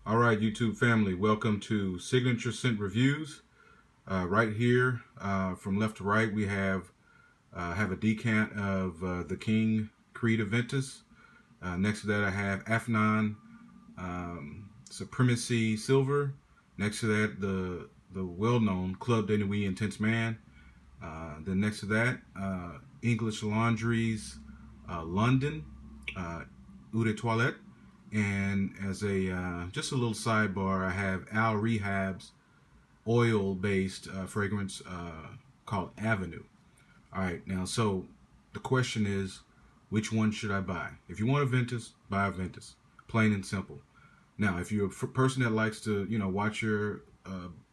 All right, YouTube family, welcome to Signature Scent Reviews. Right here, from left to right, we have a decant of the King Creed Aventus. Next to that, I have Afnan Supremacy Silver. Next to that, the well-known Club de Nuit Intense Man. Then next to that, English Laundry's London Eau de Toilette. And as a just a little sidebar, I have Al-Rehab's oil-based fragrance called Avenue. All right, now so the question is, which one should I buy? If you want Aventus, buy Aventus, plain and simple. Now, if you're a person that likes to, watch your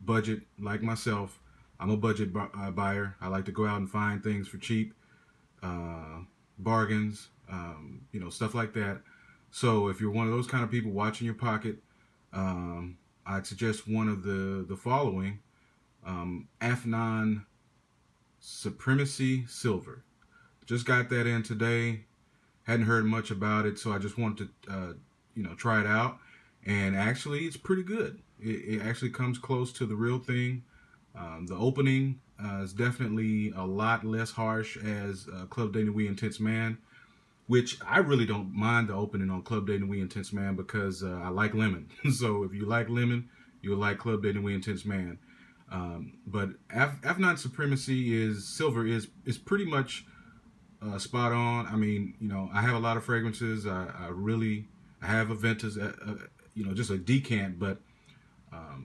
budget, like myself, I'm a budget buyer. I like to go out and find things for cheap, bargains, stuff like that. So if you're one of those kind of people watching your pocket, I'd suggest one of the following: Afnan Supremacy Silver. Just got that in today. Hadn't heard much about it, so I just wanted to try it out. And actually, it's pretty good. It actually comes close to the real thing. The opening is definitely a lot less harsh as Club de Nuit Intense Man, which I really don't mind the opening on Club de Nuit Intense Man because I like lemon. So if you like lemon, you'll like Club de Nuit Intense Man. But Afnan Supremacy is Silver is pretty much spot on. I mean, I have a lot of fragrances. I have Aventus, just a decant, but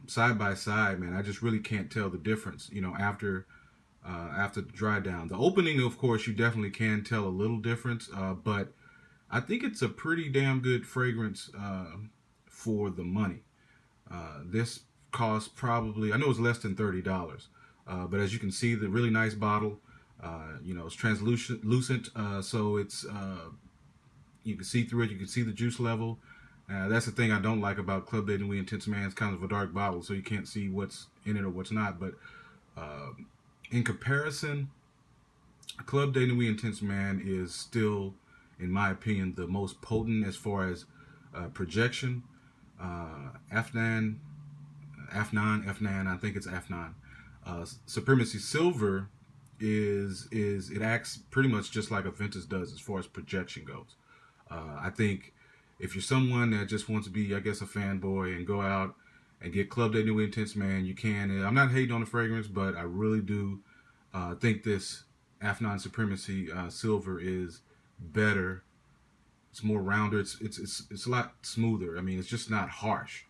side by side, man, I just really can't tell the difference. After the dry down. The opening, of course, you definitely can tell a little difference, but I think it's a pretty damn good fragrance for the money. This costs probably, I know it's less than $30, but as you can see, the really nice bottle, it's translucent, so it's you can see through it. You can see the juice level. That's the thing I don't like about Club de Nuit Intense Man. It's kind of a dark bottle, so you can't see what's in it or what's not. But in comparison, Club de Nuit Intense Man is still, in my opinion, the most potent as far as projection. Afnan, I think it's Afnan. Supremacy Silver is it acts pretty much just like Aventus does as far as projection goes. I think if you're someone that just wants to be, I guess, a fanboy and go out and get Club de Nuit Intense Man, you can. And I'm not hating on the fragrance, but I really do think this Afnan Supremacy Silver is better. It's more rounder. It's a lot smoother. I mean, it's just not harsh.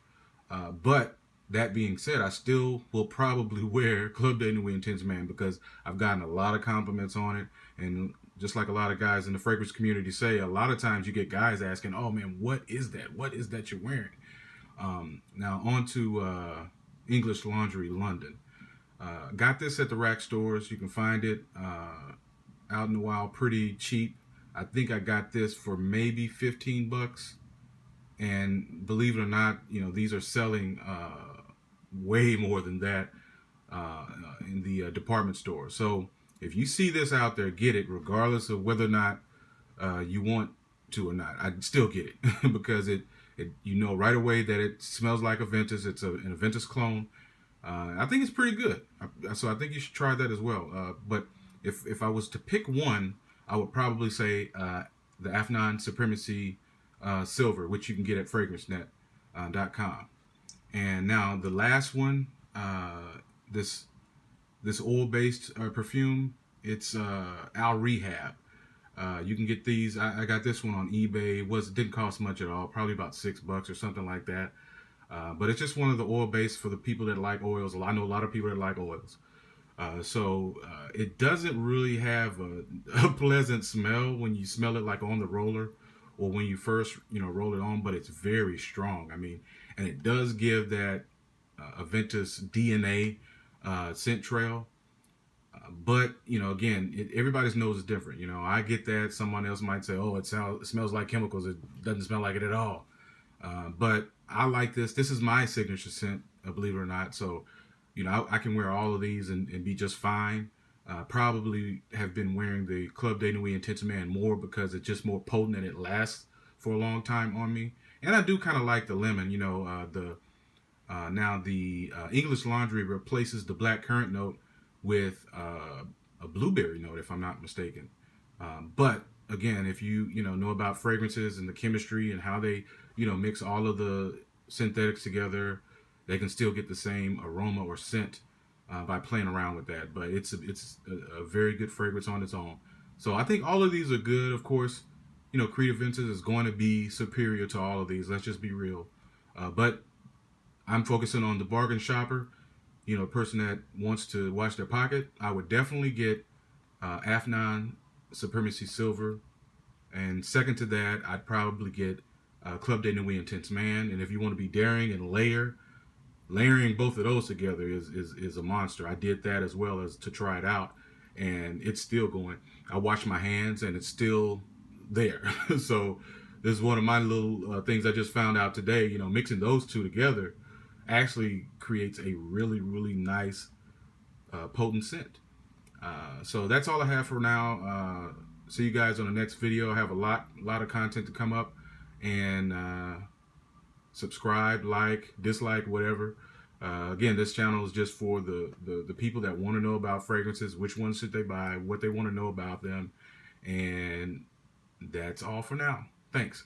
But that being said, I still will probably wear Club de Nuit Intense Man because I've gotten a lot of compliments on it. And just like a lot of guys in the fragrance community say, a lot of times you get guys asking, "Oh man, what is that? What is that you're wearing?" Now on to English Laundry London. Got this at the rack stores. You can find it out in the wild pretty cheap. I think I got this for maybe $15. And believe it or not, these are selling way more than that in the department store. So if you see this out there, get it, regardless of whether or not you want to or not. I'd still get it because it right away that it smells like Aventus. It's an Aventus clone. I think it's pretty good. So I think you should try that as well. But if I was to pick one, I would probably say the Afnan Supremacy Silver, which you can get at fragrancenet.com. And now the last one, this oil-based perfume, it's Al-Rehab. You can get these. I got this one on eBay. It didn't cost much at all, probably about $6 or something like that. But it's just one of the oil-based for the people that like oils. I know a lot of people that like oils. So it doesn't really have a pleasant smell when you smell it like on the roller or when you first roll it on, but it's very strong. I mean, and it does give that Aventus DNA scent trail. But again, everybody's nose is different. I get that. Someone else might say, "Oh, it smells like chemicals. It doesn't smell like it at all." But I like this. This is my signature scent, believe it or not. So, I can wear all of these and be just fine. Probably have been wearing the Club de Nuit Intense Man more because it's just more potent and it lasts for a long time on me. And I do kind of like the lemon. You know, now the English Laundry replaces the black currant note with a blueberry note, if I'm not mistaken. But again, if you know about fragrances and the chemistry and how they mix all of the synthetics together, they can still get the same aroma or scent by playing around with that. But it's a very good fragrance on its own. So I think all of these are good. Of course, Creed Aventus is going to be superior to all of these. Let's just be real. But I'm focusing on the bargain shopper, a person that wants to watch their pocket. I would definitely get Afnan Supremacy Silver. And second to that, I'd probably get Club de Nuit Intense Man. And if you want to be daring and layering both of those together is a monster. I did that as well as to try it out, and it's still going. I wash my hands, and it's still there. So this is one of my little things I just found out today. Mixing those two together actually creates a really, really nice potent scent. So that's all I have for now. See you guys on the next video. I have a lot of content to come up, and subscribe, like, dislike, whatever. Again, this channel is just for the people that want to know about fragrances, which ones should they buy, what they want to know about them, and that's all for now. Thanks.